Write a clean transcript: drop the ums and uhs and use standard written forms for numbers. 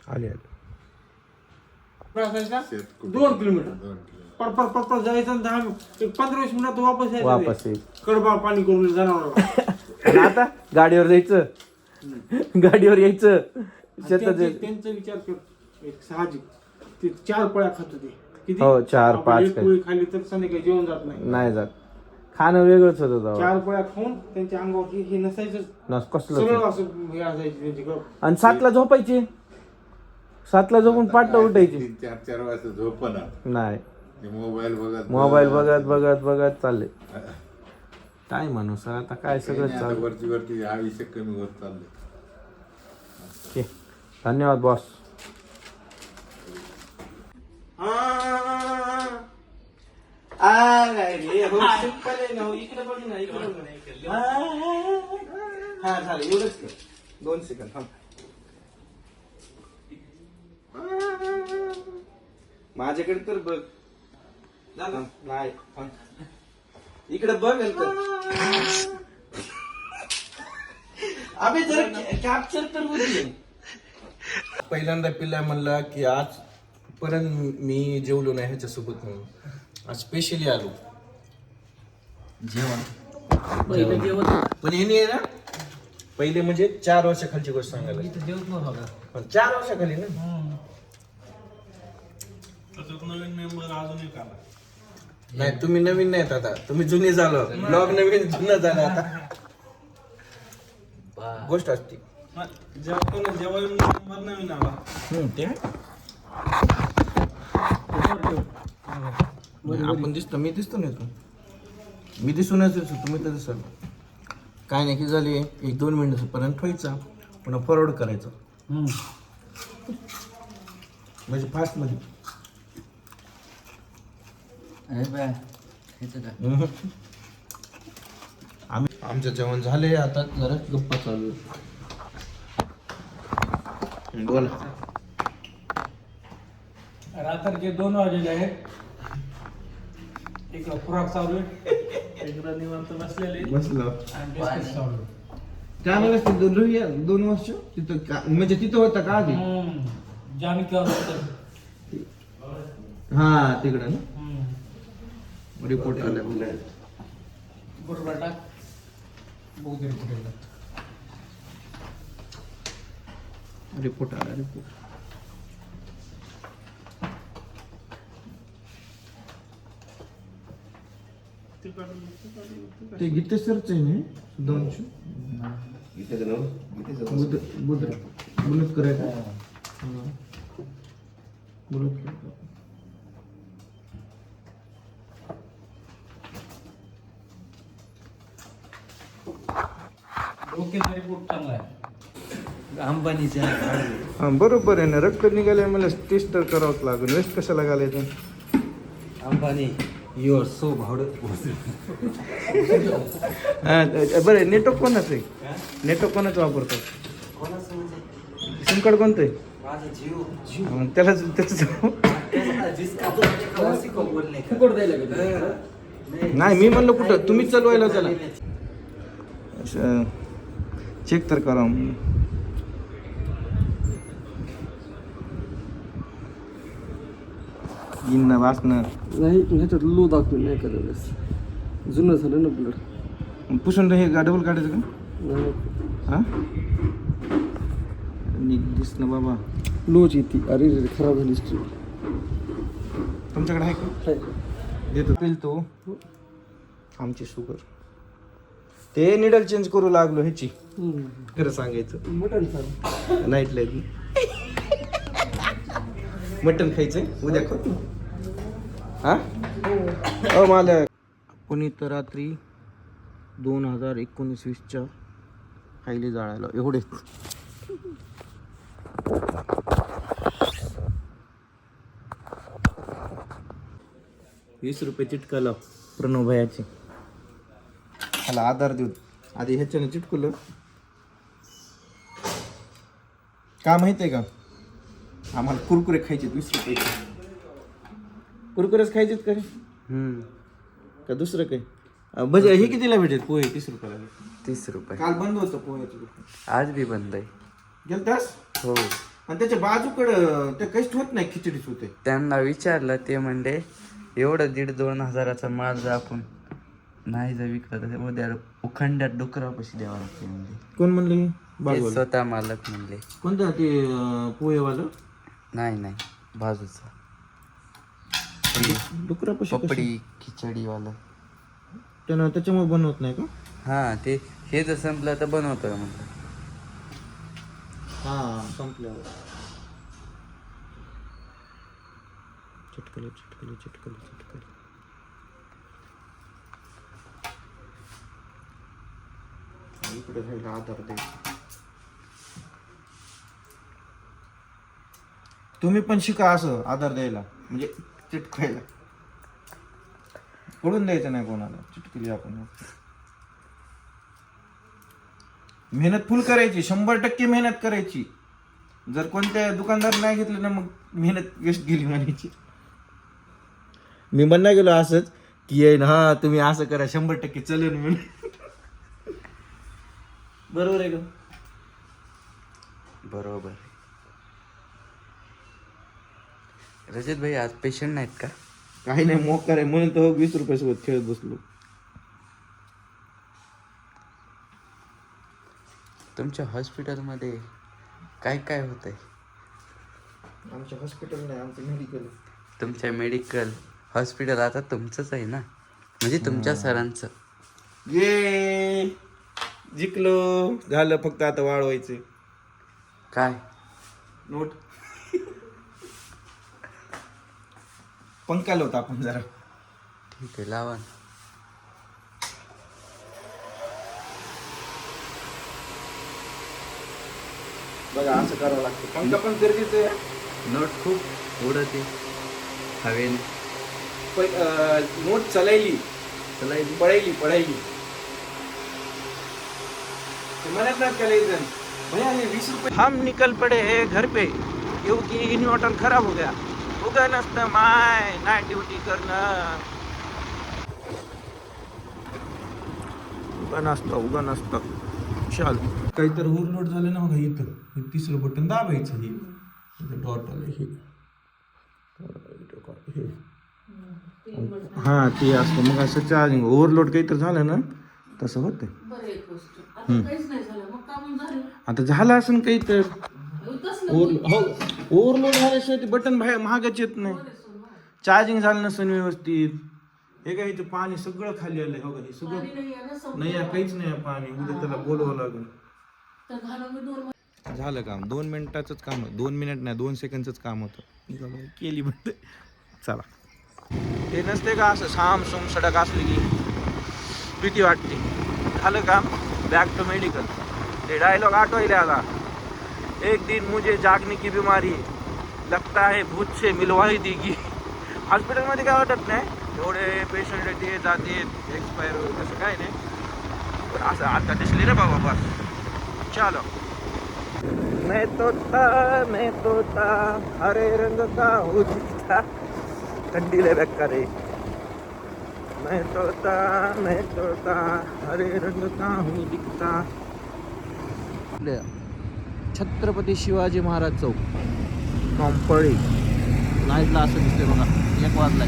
आले 2 किलोमीटर पर जायचं 15-20 मिनिटात वापस वापस येईल. कडबा पाणी करून जनावर आणि आता गाडीवर जायचं गाडीवर यायचं शेतात त्यांचा विचार कर एक साहजिक ते 4 पोळ्या खात होते किती हो 4-5 एक पोळी खाल्ली तर संध्याकाळी जेवण जात नाही जात. खाणं वेगळंच होतं तेव्हा. 4 पोळ्या खाऊन त्यांच्या अंगावरती हे नसायचं कसलं सरळ असं हे असायचं त्यांची गप. आणि 7ला झोपायची 7ला झोपून पाठ उठायची 4 वाजता झोपना नाही मोबाईल बघत चालले. काय म्हणू सर आता काय सगळं चालू. वरती आयुष्य कमी होत चाललंय. ओके धन्यवाद बॉस. एवढंच 2 सेकंद थांब. माझ्याकडे तर बघ नाही इकडे बघ अबे जरा कॅप्चर तर होती. पहिल्यांदा पिल्ला म्हणला की आज परत मी जेवलो नाही ह्याच्यासोबत म्हणून आज स्पेशली आलो जेवण. पण हे नाही ना पहिले म्हणजे 4 वर्षाखालची गोष्ट सांगायला पण 4 वर्षाखाली ना नवीन मेंबर अजून एक आला. नाही तुम्ही नवीन नाहीत आता तुम्ही जुने झालो. ब्लॉग नवीन जुना झाला आता गोष्ट असते जेव्हा मेंबर नवीन आला ते आपण दिसतो मी दिसतो नाही तू मी दिसूनच दिसतो तुम्ही तर दिसाल. काय नाही की झाली 1-2 मिनिट पर्यंत ठेवायचा पुन्हा फॉरवर्ड करायचं म्हणजे फास्ट मध्ये. आमचं जेवण झाले आता जरा गप्पा चालू बोला. रात्रीचे 2 वाजलेले आहेत. एक खुराक चालू आहे इकडं निवांत बसलेले बसलो आणि डिस्कस चालू आहे. काय मला 2 वर्ष तिथं म्हणजे तिथं होता का आधी. जानकी होतं. हा तिकडं ना रिपोर्ट आला बरोबर टाक बघू रिपोर्ट आला रिपोर्ट. ते गीतेश्वरच आहे ना सुधांशु बुलत करायचं बुलत डोक्याचा रिपोर्ट चांगला आहे. अंबानीच्या बरोबर आहे ना. रक्त निघाले मला टेस्ट तर करावंच लागेल. वेस्ट कशाला घालायचं. अंबानी युअर सो भावड. बरं नेटवर्क कोणाचं आहे. नेटवर्क कोणाचं वापरतो. सिम कार्ड कोणतं आहे. त्याला त्याच नाही मी म्हणलं कुठं तुम्हीच चालवायला त्याला चेक तर करा. इन वाचणार नाही ह्याच्यात लो दाखवून नाही एखाद्या वेळेस जुनं झालं ना ब्लड. पुसून हे डबल काढायचं का. हा नीट दिसणं बाबा लोच येते. अरे खराब झाली हिस्ट्री. तुमच्याकडे आहे का. देतो पिल तो आमची शुगर. ते निडल चेंज करू लागलो ह्याची खरं सांगायचं. मटन सर नाईटला मटन खायचंय उद्या खाऊ. हा मालक आपण इथं रात्री 2019-20च्या खायले जाळायला एवढे. ₹20 चिटकाला प्रणव भयाची. त्याला आधार देऊ आधी ह्याच्याने चिटकलं का माहित आहे का. आम्हाला कुरकुरे खायचे ₹20. कुरकुरेच खायचेत का रे. का दुसरं काही भजे हे कितीला भेटेल पोहे. ₹30. ₹30. काल बंद होतं पोह्याचं. आज भी बंद आहे. गेलतास हो आणि त्याच्या बाजूकडं ते काहीच होत नाही, खिचडीच होते. त्यांना विचारलं, ते म्हणले एवढं 1,500-2 हजाराचा माल जर आपण नाही जर विकला तर उद्या उखंड्यात डुकरापाशी द्यावा लागते म्हणजे. कोण म्हणले? ते बाजूवाला स्वतः मालक म्हणले. कोणतं ते पोहेवालं? नाही बाजूचा डुकरापाशी पपडी खिचडीवाला. त्यानं त्याच्यामुळे बनवत नाही का? हा, ते हे जर संपलं तर बनवतोय म्हणलं. हा, संपल्यावर चिटकले. इकडे राहिला आधार द्यायचा. तुम्ही पण शिका असं आधार द्यायला, म्हणजे चिटकायला. पडून द्यायचं नाही कोणाला. चिटकली आपण. मेहनत फुल करायची, 100% मेहनत करायची. जर कोणत्या दुकानदार नाही घेतलं ना, मग मेहनत वेस्ट गेली म्हणायची. मी म्हणणार गेलो असंच की येईन, हा तुम्ही असं करा 100% चलन म्हणून. बरोबर आहे का? बरोबर. रजत भाई आज पेशंट नाहीत का? काही नाही, मोकार आहे म्हणून तर 20 रुपयासोबत खेळत बसलो. तुमच्या हॉस्पिटलमध्ये काय काय होतंय? आमच्या हॉस्पिटल नाही, आमचं मेडिकल. तुमच्या मेडिकल हॉस्पिटल आता तुमचंच आहे ना, म्हणजे तुमच्या सरांचं. ये जिंकलो, झालं फक्त आता वाढवायचे. काय नोट पंखा लावतो आपण जरा. ठीक आहे, लावा ना. बघा असं करावं लागतं. पंखा पण गरजेचं आहे. नोट खूप उडते हवेने. नोट चलायली पडायली म्हणत ना कलेजन भैया ये 20 रुपये. हम निकल पड़े हैं घर पे क्योंकि इन्वर्टर खराब हो गया. उगा नसतं माय नाईट ड्युटी करणं. उगा नसतं. चल, काहीतरी ओव्हरलोड झालं ना बघा. इथं हे तिसरं बटन दाबायचं. हे डॉट आलं हे. हा ते असतं. मग असं चार्जिंग ओव्हरलोड काहीतरी झालं ना तसं होतं. आता झालं असं काही तर ओव्हरलोड झाल्याशिवाय ते बटन बाहेर महागच येत नाही. चार्जिंग झालं नसेल व्यवस्थित. हे काय इथं पाणी सगळं खाली आलंय. हो का, हे सगळं नाही, काहीच नाही पाणी. उद्या त्याला बोलवावं लागेल. झालं काम. 2 मिनिटाचंच काम. 2 मिनिट नाही, 2 सेकंडचंच काम होतं. केली बंद. चला, ते नसते का असं साम सुम सडक असली की भीती वाटते. झालं काम, बॅक टू मेडिकल. ते डायलॉग आठवले आता. एक दिन मुझे जागने की बीमारी लगता है भूत से मिलवाई देगी. हॉस्पिटलमध्ये काय वाटत नाही, एवढे पेशंट येते जाते एक्सपायर होईल तसं काय नाही. पण असं आता दिसले रे बाबा. बस चलो. मैं तोता हरे रंग का हूँ दिखता. कंडीले बेकारे. मैं तोता हरे रंग का हूँ दिखता. छत्रपती शिवाजी महाराज चौक कॉम्पळी. नाईटला असं दिसते बघा. 1 वाजलाय.